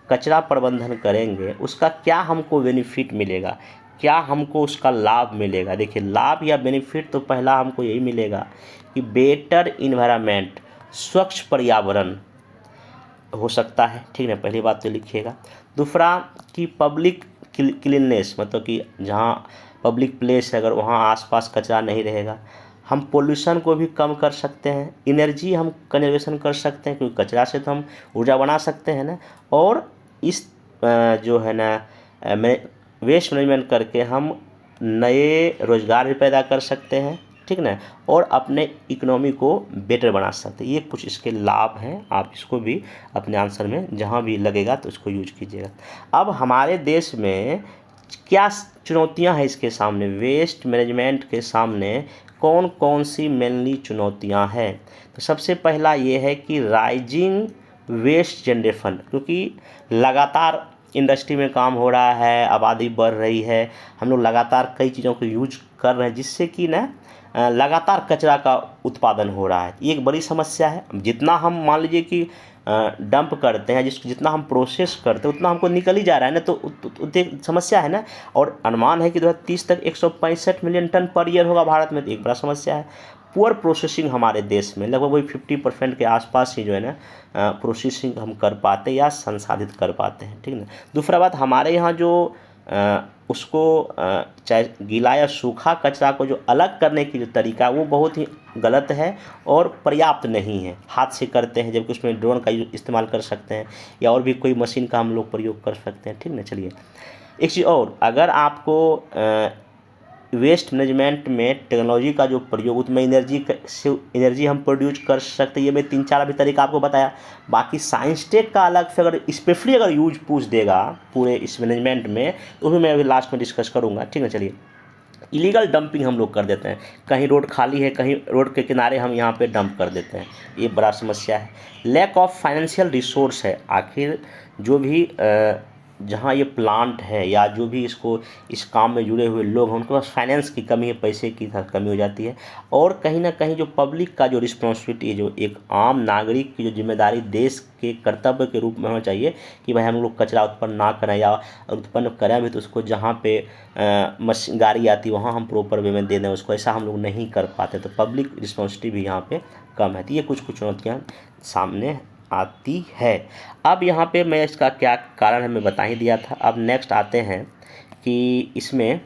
कचरा प्रबंधन करेंगे, उसका क्या हमको बेनिफिट मिलेगा, क्या हमको उसका लाभ मिलेगा। देखिए, लाभ या बेनिफिट तो पहला हमको यही मिलेगा कि बेटर इन्वायरमेंट, स्वच्छ पर्यावरण हो सकता है, ठीक है, पहली बात तो लिखिएगा। दूसरा कि पब्लिक क्लीननेस, मतलब कि जहाँ पब्लिक प्लेस है अगर वहाँ आसपास कचरा नहीं रहेगा, हम पोल्यूशन को भी कम कर सकते हैं, एनर्जी हम कंजर्वेशन कर सकते हैं क्योंकि कचरा से तो हम ऊर्जा बना सकते हैं ना, और इस जो है ना वेस्ट मैनेजमेंट करके हम नए रोज़गार भी पैदा कर सकते हैं, ठीक ना, और अपने इकोनॉमी को बेटर बना सकते हैं। ये कुछ इसके लाभ हैं, आप इसको भी अपने आंसर में जहाँ भी लगेगा तो इसको यूज कीजिएगा। अब हमारे देश में क्या चुनौतियां हैं इसके सामने, वेस्ट मैनेजमेंट के सामने कौन कौन सी मेनली चुनौतियां हैं। तो सबसे पहला ये है कि राइजिंग वेस्ट जनरेशन, क्योंकि लगातार इंडस्ट्री में काम हो रहा है, आबादी बढ़ रही है, हम लोग लगातार कई चीज़ों को यूज कर रहे हैं जिससे कि ना लगातार कचरा का उत्पादन हो रहा है। ये एक बड़ी समस्या है। जितना हम मान लीजिए कि डंप करते हैं, जितना हम प्रोसेस करते हैं उतना हमको निकल ही जा रहा है ना, तो समस्या है ना। और अनुमान है कि 2030 तक 165 मिलियन टन पर ईयर होगा भारत में, तो एक बड़ा समस्या है। पुअर प्रोसेसिंग हमारे देश में लगभग वही 50% के आसपास ही जो है ना प्रोसेसिंग हम कर पाते हैं या संसाधित कर पाते हैं, ठीक ना। दूसरा बात, हमारे यहाँ जो उसको चाहे गीला या सूखा कचरा को जो अलग करने की जो तरीका है वो बहुत ही गलत है और पर्याप्त नहीं है। हाथ से करते हैं, जबकि उसमें ड्रोन का इस्तेमाल कर सकते हैं या और भी कोई मशीन का हम लोग प्रयोग कर सकते हैं, ठीक ना। चलिए एक चीज़ और, अगर आपको वेस्ट मैनेजमेंट में टेक्नोलॉजी का जो प्रयोग, उसमें एनर्जी हम प्रोड्यूस कर सकते हैं। ये मैं 3-4 अभी तरीका आपको बताया। बाकी साइंस टेक का अलग से अगर स्पेशली अगर यूज पूछ देगा पूरे इस मैनेजमेंट में, तो भी मैं अभी लास्ट में डिस्कस करूँगा, ठीक है। चलिए, इलीगल डंपिंग हम लोग कर देते हैं, कहीं रोड खाली है, कहीं रोड के किनारे हम यहाँ पे डंप कर देते हैं, ये बड़ा समस्या है। लैक ऑफ फाइनेंशियल रिसोर्स है, आखिर जो भी जहाँ ये प्लांट है या जो भी इस काम में जुड़े हुए लोग हैं, उनके पास फाइनेंस की कमी है, पैसे की कमी हो जाती है। और कहीं ना कहीं जो पब्लिक का जो रिस्पॉन्सिबिलिटी है, जो एक आम नागरिक की जो जिम्मेदारी देश के कर्तव्य के रूप में होना चाहिए कि भाई हम लोग कचरा उत्पन्न ना करें, या उत्पन्न करें भी तो उसको जहाँ पे मशीन गाड़ी आती है वहाँ हम प्रॉपर वे में दे दें उसको, ऐसा हम लोग नहीं कर पाते। तो पब्लिक रिस्पॉन्सिबिलिटी भी यहाँ पे कम है। तो ये कुछ चुनौतियाँ सामने आती है। अब यहाँ पे मैं इसका क्या कारण है मैं बता ही दिया था। अब नेक्स्ट आते हैं कि इसमें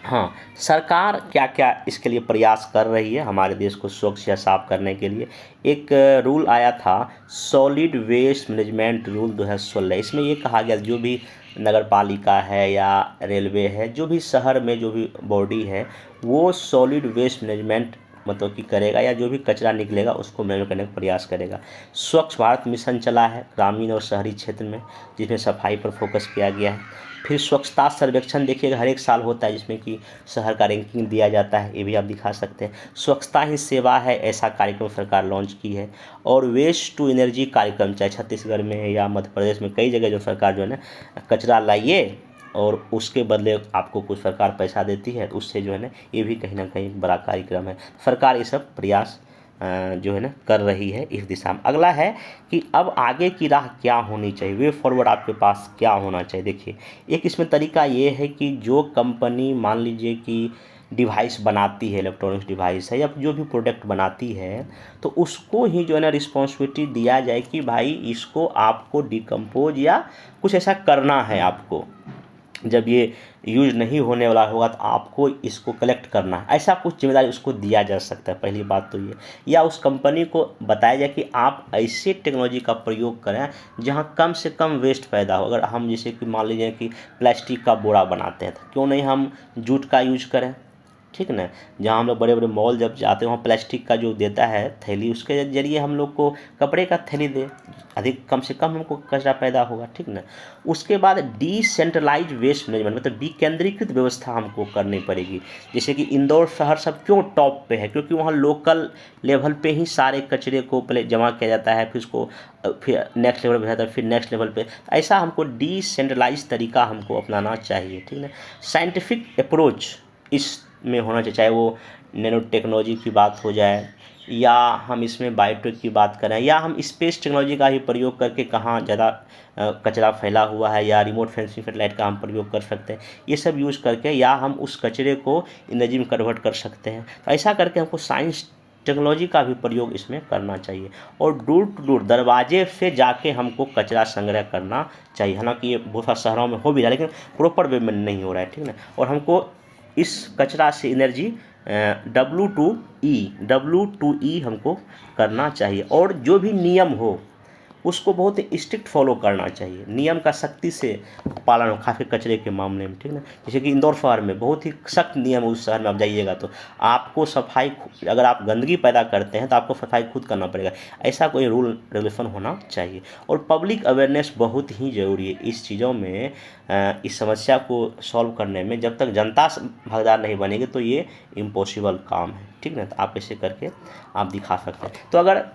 हाँ, सरकार क्या क्या इसके लिए प्रयास कर रही है हमारे देश को स्वच्छ या साफ करने के लिए। एक रूल आया था, सॉलिड वेस्ट मैनेजमेंट रूल 2016। इसमें ये कहा गया जो भी नगर पालिका है या रेलवे है, जो भी शहर में जो भी बॉडी है, वो सॉलिड वेस्ट मैनेजमेंट मतलब कि करेगा, या जो भी कचरा निकलेगा उसको मैनेज करने का प्रयास करेगा। स्वच्छ भारत मिशन चला है ग्रामीण और शहरी क्षेत्र में, जिसमें सफाई पर फोकस किया गया है। फिर स्वच्छता सर्वेक्षण देखिएगा हर एक साल होता है, जिसमें कि शहर का रैंकिंग दिया जाता है, ये भी आप दिखा सकते हैं। स्वच्छता ही सेवा है, ऐसा कार्यक्रम सरकार लॉन्च की है। और वेस्ट टू एनर्जी कार्यक्रम, चाहे छत्तीसगढ़ में है या मध्य प्रदेश में, कई जगह जो सरकार जो है ना कचरा लाइए और उसके बदले आपको कुछ सरकार पैसा देती है, तो उससे जो है ना ये भी कहीं ना कहीं एक बड़ा कार्यक्रम है। सरकार ये सब प्रयास जो है ना कर रही है इस दिशा में। अगला है कि अब आगे की राह क्या होनी चाहिए, वे फॉरवर्ड आपके पास क्या होना चाहिए। देखिए, एक इसमें तरीका ये है कि जो कंपनी मान लीजिए कि डिवाइस बनाती है, इलेक्ट्रॉनिक्स डिवाइस है या जो भी प्रोडक्ट बनाती है, तो उसको ही जो है ना रिस्पॉन्सिबिलिटी दिया जाए कि भाई इसको आपको डिकम्पोज या कुछ ऐसा करना है आपको, जब ये यूज नहीं होने वाला होगा तो आपको इसको कलेक्ट करना है, ऐसा कुछ जिम्मेदारी उसको दिया जा सकता है। पहली बात तो ये, या उस कंपनी को बताया जाए कि आप ऐसे टेक्नोलॉजी का प्रयोग करें जहां कम से कम वेस्ट पैदा हो। अगर हम जैसे कि मान लीजिए कि प्लास्टिक का बोरा बनाते हैं, तो क्यों नहीं हम जूट का यूज करें, ठीक ना। जहाँ हम लोग बड़े बड़े मॉल जब जाते हैं वहाँ प्लास्टिक का जो देता है थैली, उसके जरिए हम लोग को कपड़े का थैली दे, अधिक कम से कम हमको कचरा पैदा होगा, ठीक ना। उसके बाद डिसेंट्रलाइज वेस्ट मैनेजमेंट, मतलब विकेंद्रीकृत व्यवस्था हमको करनी पड़ेगी। जैसे कि इंदौर शहर सब क्यों टॉप पे है, क्योंकि वहाँ लोकल लेवल पे ही सारे कचरे को पहले जमा किया जाता है, फिर उसको फिर नेक्स्ट लेवल पे जाता है, फिर नेक्स्ट लेवल पे। ऐसा हमको डिसेंट्रलाइज तरीका हमको अपनाना चाहिए, ठीक ना। साइंटिफिक अप्रोच इस में होना चाहिए, चाहे वो नैनो टेक्नोलॉजी की बात हो जाए या हम इसमें बायोटेक की बात करें, या हम स्पेस टेक्नोलॉजी का ही प्रयोग करके कहाँ ज़्यादा कचरा फैला हुआ है, या रिमोट सेंसिंग सैटेलाइट का हम प्रयोग कर सकते हैं, ये सब यूज़ करके, या हम उस कचरे को एनर्जी में कन्वर्ट कर सकते हैं। तो ऐसा करके हमको साइंस टेक्नोलॉजी का भी प्रयोग इसमें करना चाहिए। और डोर टू डोर, दरवाजे से जाके हमको कचरा संग्रह करना चाहिए। हालांकि ये बहुत सारे शहरों में हो भी रहा है, लेकिन प्रॉपर वे में नहीं हो रहा है, ठीक ना। और हमको इस कचरा से एनर्जी W2E हमको करना चाहिए। और जो भी नियम हो उसको बहुत ही स्ट्रिक्ट फॉलो करना चाहिए, नियम का सख्ती से पालन हो, खास कर कचरे के मामले में, ठीक ना। जैसे कि इंदौर शहर में बहुत ही सख्त नियम है, उस शहर में आप जाइएगा तो आपको सफाई, अगर आप गंदगी पैदा करते हैं तो आपको सफाई खुद करना पड़ेगा, ऐसा कोई रूल रेगुलेशन होना चाहिए। और पब्लिक अवेयरनेस बहुत ही ज़रूरी है इस चीज़ों में, इस समस्या को सॉल्व करने में। जब तक जनता भागीदार नहीं बनेगी तो ये इम्पॉसिबल काम है, ठीक ना। तो आप ऐसे करके आप दिखा सकते हैं। तो अगर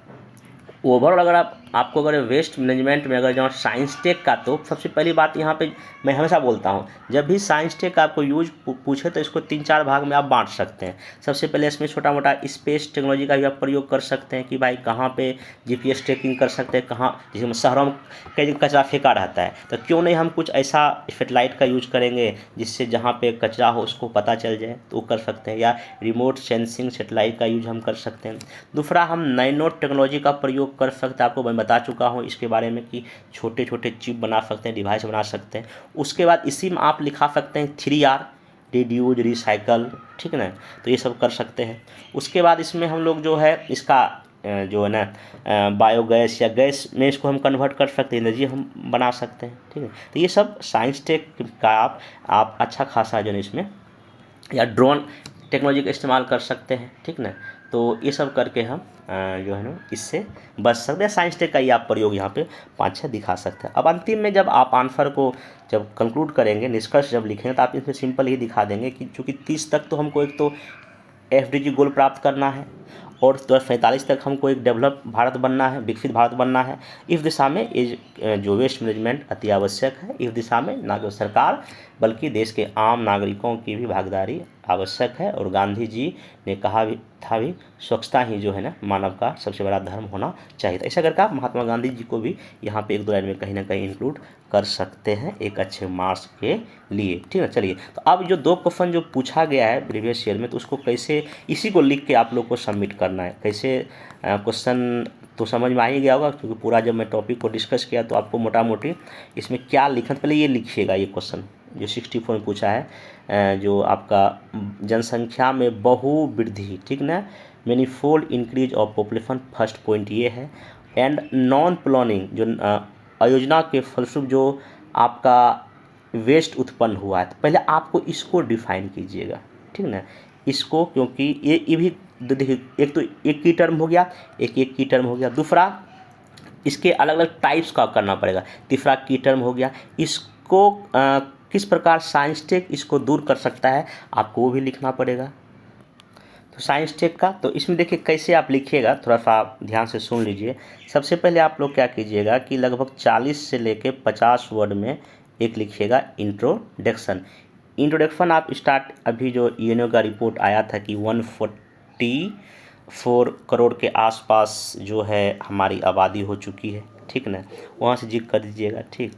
ओवरऑल अगर आपको अगर वेस्ट मैनेजमेंट में अगर जाओ साइंस टेक का, तो सबसे पहली बात यहाँ पे मैं हमेशा बोलता हूँ, जब भी साइंस टेक का आपको यूज पूछे तो इसको 3-4 भाग में आप बांट सकते हैं। सबसे पहले इसमें छोटा मोटा स्पेस टेक्नोलॉजी का भी आप प्रयोग कर सकते हैं कि भाई कहाँ पे GPS ट्रैकिंग कर सकते हैं, कहाँ जैसे शहरों में कई जगह कचरा फेंका रहता है, तो क्यों नहीं हम कुछ ऐसा सेटेलाइट का यूज करेंगे जिससे जहाँ पे कचरा हो उसको पता चल जाए, तो वो कर सकते हैं। या रिमोट सेंसिंग सेटेलाइट का यूज हम कर सकते हैं। दूसरा, हम नैनो टेक्नोलॉजी का प्रयोग कर सकते हैं। आपको मैं बता चुका हूँ इसके बारे में कि छोटे छोटे चिप बना सकते हैं, डिवाइस बना सकते हैं। उसके बाद इसी में आप लिखा सकते हैं 3R, रिड्यूज, रिसाइकल, ठीक है ना, तो ये सब कर सकते हैं। उसके बाद इसमें हम लोग जो है इसका जो है ना बायोगैस या गैस में इसको हम कन्वर्ट कर सकते हैं, एनर्जी हम बना सकते हैं, ठीक है। तो ये सब साइंस टेक का आप अच्छा खासा जो है इसमें, या ड्रोन टेक्नोलॉजी का इस्तेमाल कर सकते हैं, ठीक ना। तो ये सब करके हम जो है ना इससे बच सकते हैं। साइंस टेक का ही आप प्रयोग यहाँ पे 5-6 दिखा सकते हैं। अब अंतिम में जब आप आंसर को जब कंक्लूड करेंगे, निष्कर्ष जब लिखेंगे, तो आप इसमें सिंपल ही दिखा देंगे कि चूँकि 30 तक तो हमको एक तो FDG गोल प्राप्त करना है, और 2045 तक हमको एक डेवलप भारत बनना है, विकसित भारत बनना है। इस दिशा में ये जो वेस्ट मैनेजमेंट अति आवश्यक है। इस दिशा में ना केवल सरकार बल्कि देश के आम नागरिकों की भी भागीदारी आवश्यक है। और गांधी जी ने कहा भी था भी, स्वच्छता ही जो है ना मानव का सबसे बड़ा धर्म होना चाहिए। तो ऐसा करके आप महात्मा गांधी जी को भी यहाँ पे 1-2 लाइन में कहीं ना कहीं इंक्लूड कर सकते हैं एक अच्छे मार्क्स के लिए, ठीक है। चलिए, तो अब जो 2 क्वेश्चन जो पूछा गया है प्रीवियस ईयर में, तो उसको कैसे, इसी को लिख के आप लोग को सबमिट करना है। कैसे क्वेश्चन तो समझ में आ ही गया होगा, क्योंकि पूरा जब मैं टॉपिक को डिस्कस किया तो आपको मोटा मोटी इसमें क्या लिखना, पहले ये लिखिएगा। ये क्वेश्चन जो 64 में पूछा है, जो आपका जनसंख्या में बहुवृद्धि, ठीक ना, manifold increase of population, first point ये है। एंड नॉन प्लानिंग, जो अयोजना के फलस्वरूप जो आपका वेस्ट उत्पन्न हुआ है, तो पहले आपको इसको डिफाइन कीजिएगा, ठीक ना। इसको, क्योंकि ये भी देखिए, एक तो एक की टर्म हो गया, एक की टर्म हो गया। दूसरा, इसके अलग अलग टाइप्स का करना पड़ेगा। तीसरा की टर्म हो गया। इसको किस प्रकार साइंस टेक इसको दूर कर सकता है, आपको वो भी लिखना पड़ेगा। तो साइंस टेक का, तो इसमें देखिए कैसे आप लिखिएगा, थोड़ा सा आप ध्यान से सुन लीजिए। सबसे पहले आप लोग क्या कीजिएगा कि लगभग 40 से लेके 50 वर्ड में एक लिखिएगा इंट्रोडक्शन। इंट्रोडक्शन आप स्टार्ट, अभी जो यूएनओ का रिपोर्ट आया था कि 144 करोड़ के आसपास जो है हमारी आबादी हो चुकी है, ठीक ना, वहाँ से जिक्र कर दीजिएगा, ठीक।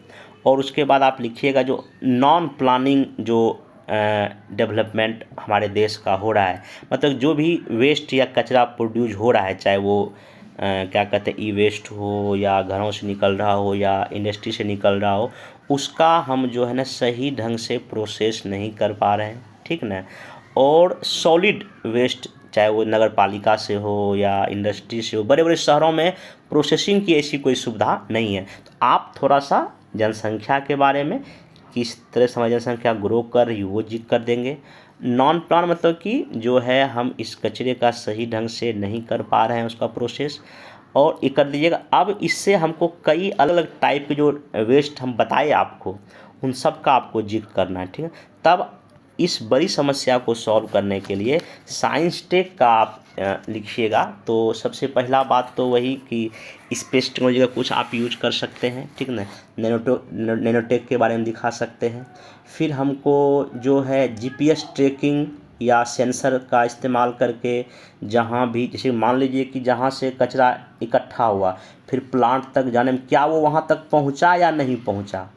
और उसके बाद आप लिखिएगा जो नॉन प्लानिंग जो डेवलपमेंट हमारे देश का हो रहा है, मतलब जो भी वेस्ट या कचरा प्रोड्यूस हो रहा है, चाहे वो क्या कहते हैं ई वेस्ट हो, या घरों से निकल रहा हो, या इंडस्ट्री से निकल रहा हो, उसका हम जो है ना सही ढंग से प्रोसेस नहीं कर पा रहे हैं, ठीक ना। और सॉलिड वेस्ट, चाहे वो नगर पालिका से हो या इंडस्ट्री से हो, बड़े बड़े शहरों में प्रोसेसिंग की ऐसी कोई सुविधा नहीं है। तो आप थोड़ा सा जनसंख्या के बारे में, किस तरह से हमारी जनसंख्या ग्रो कर रही है, वो जिक्र कर देंगे। नॉन प्लान मतलब कि जो है हम इस कचरे का सही ढंग से नहीं कर पा रहे हैं उसका प्रोसेस, और ये कर दीजिएगा। अब इससे हमको कई अलग अलग टाइप के जो वेस्ट हम बताए आपको, उन सब का आपको जिक्र करना है, ठीक है। तब इस बड़ी समस्या को सॉल्व करने के लिए साइंस टेक का आप लिखिएगा। तो सबसे पहला बात तो वही कि स्पेस टेक्नोलॉजी का कुछ आप यूज कर सकते हैं, ठीक ना। नैनोटेक के बारे में दिखा सकते हैं। फिर हमको जो है GPS ट्रैकिंग या सेंसर का इस्तेमाल करके, जहाँ भी, जैसे मान लीजिए कि जहाँ से कचरा इकट्ठा हुआ, फिर प्लांट तक जाने में क्या वो वहाँ तक पहुँचा या नहीं पहुँचा,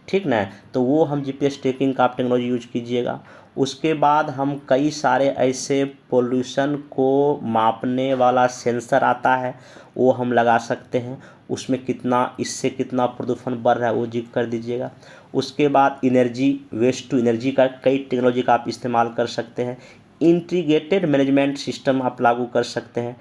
ठीक ना, तो वो हम GPS ट्रैकिंग का आप टेक्नोलॉजी यूज कीजिएगा। उसके बाद हम कई सारे ऐसे पोल्यूशन को मापने वाला सेंसर आता है, वो हम लगा सकते हैं। उसमें कितना, इससे कितना प्रदूषण बढ़ रहा है वो जिक्र कर दीजिएगा। उसके बाद एनर्जी, वेस्ट टू एनर्जी का कई टेक्नोलॉजी का आप इस्तेमाल कर सकते हैं। इंटीग्रेटेड मैनेजमेंट सिस्टम आप लागू कर सकते हैं।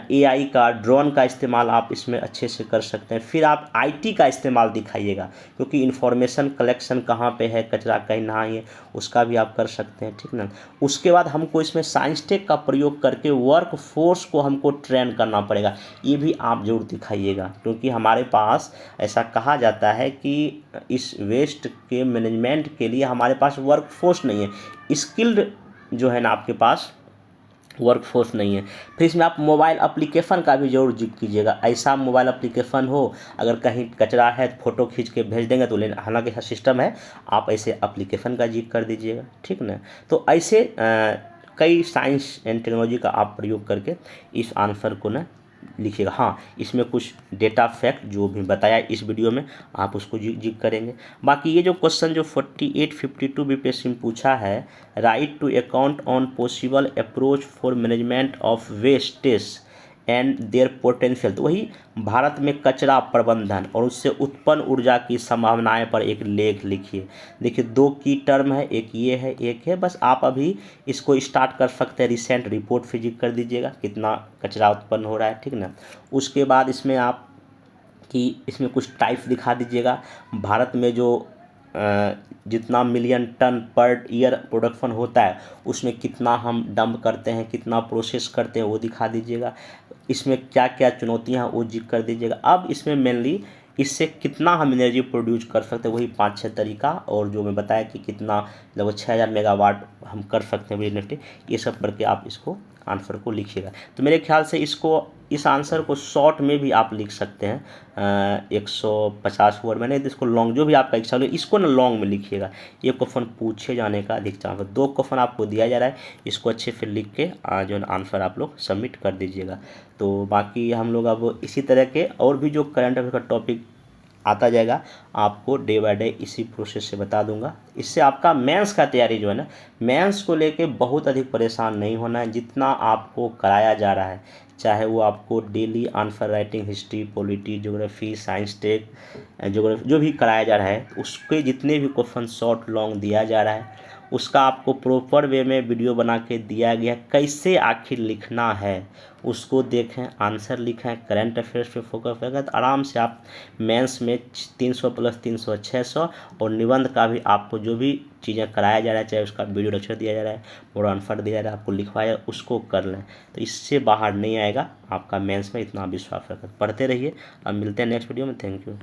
AI का, ड्रोन का इस्तेमाल आप इसमें अच्छे से कर सकते हैं। फिर आप IT का इस्तेमाल दिखाइएगा, क्योंकि इंफॉर्मेशन कलेक्शन कहाँ पे है, कचरा कहीं ना है, उसका भी आप कर सकते हैं, ठीक ना। उसके बाद हमको इसमें साइंस टेक का प्रयोग करके वर्क फोर्स को हमको ट्रेन करना पड़ेगा, ये भी आप जरूर दिखाइएगा। क्योंकि हमारे पास ऐसा कहा जाता है कि इस वेस्ट के मैनेजमेंट के लिए हमारे पास वर्क फोर्स नहीं है, स्किल्ड जो है ना आपके पास वर्कफोर्स नहीं है। फिर इसमें आप मोबाइल एप्लीकेशन का भी जरूर जिक्र कीजिएगा। ऐसा मोबाइल एप्लीकेशन हो, अगर कहीं कचरा है तो फोटो खींच के भेज देंगे तो लेना, हालांकि ऐसा सिस्टम है, आप ऐसे एप्लीकेशन का जिक्र कर दीजिएगा, ठीक ना। तो ऐसे कई साइंस एंड टेक्नोलॉजी का आप प्रयोग करके इस आंसर को ना लिखिएगा। हाँ, इसमें कुछ डेटा फैक्ट जो भी बताया इस वीडियो में आप उसको जिक्र करेंगे। बाकी ये जो क्वेश्चन जो 4852 बीपीएससी में पूछा है, write to account on possible approach for management of wastage and their potential, तो वही भारत में कचरा प्रबंधन और उससे उत्पन्न ऊर्जा की संभावनाएं पर एक लेख लिखिए। देखिए 2 की टर्म है, एक ये है एक है, बस आप अभी इसको स्टार्ट कर सकते हैं। रिसेंट रिपोर्ट फिजिक कर दीजिएगा कितना कचरा उत्पन्न हो रहा है, ठीक ना। उसके बाद इसमें आप कि इसमें कुछ टाइप्स दिखा दीजिएगा। भारत में जो जितना million ton per year production होता है उसमें कितना हम डंप करते हैं, कितना प्रोसेस करते हैं वो दिखा दीजिएगा। इसमें क्या क्या चुनौतियां हैं वो जिक्र कर दीजिएगा। अब इसमें मेनली इससे कितना हम एनर्जी प्रोड्यूस कर सकते हैं, वही 5-6 तरीका, और जो मैं बताया कि कितना लगभग 6000 मेगावाट हम कर सकते हैं बिजली, ये सब करके आप इसको आंसर को लिखिएगा। तो मेरे ख्याल से इस आंसर को शॉर्ट में भी आप लिख सकते हैं 150 वर्ड में, नहीं तो इसको लॉन्ग, जो भी आपका इच्छा हो इसको ना लॉन्ग में लिखिएगा। ये क्वेश्चन पूछे जाने का अधिक चांस है। 2 क्वेश्चन आपको दिया जा रहा है, इसको अच्छे से लिख के जो आंसर आप लोग सबमिट कर दीजिएगा। तो बाकी हम लोग अब इसी तरह के और भी जो करंट अफेयर का टॉपिक आता जाएगा आपको डे बाय डे इसी प्रोसेस से बता दूंगा। इससे आपका मेंस का तैयारी जो है ना, मेंस को लेके बहुत अधिक परेशान नहीं होना है। जितना आपको कराया जा रहा है, चाहे वो आपको daily answer writing, history, polity, geography, science, tech, geography जो भी कराया जा रहा है, उसके जितने भी क्वेश्चन शॉर्ट लॉन्ग दिया जा रहा है उसका आपको प्रॉपर वे में वीडियो बना के दिया गया, कैसे आखिर लिखना है उसको देखें, आंसर लिखें, करंट अफेयर्स पे फोकस करें तो आराम से आप मेंस में 300 + 300 600, और निबंध का भी आपको जो भी चीज़ें कराया जा रहा है, चाहे उसका वीडियो लेक्चर दिया जा रहा है, मोड आंसर दिया जा रहा है, आपको लिखवाया उसको कर लें, तो इससे बाहर नहीं आएगा आपका मेंस में। इतना विश्वास रखें, पढ़ते रहिए। अब मिलते हैं नेक्स्ट वीडियो में। Thank you.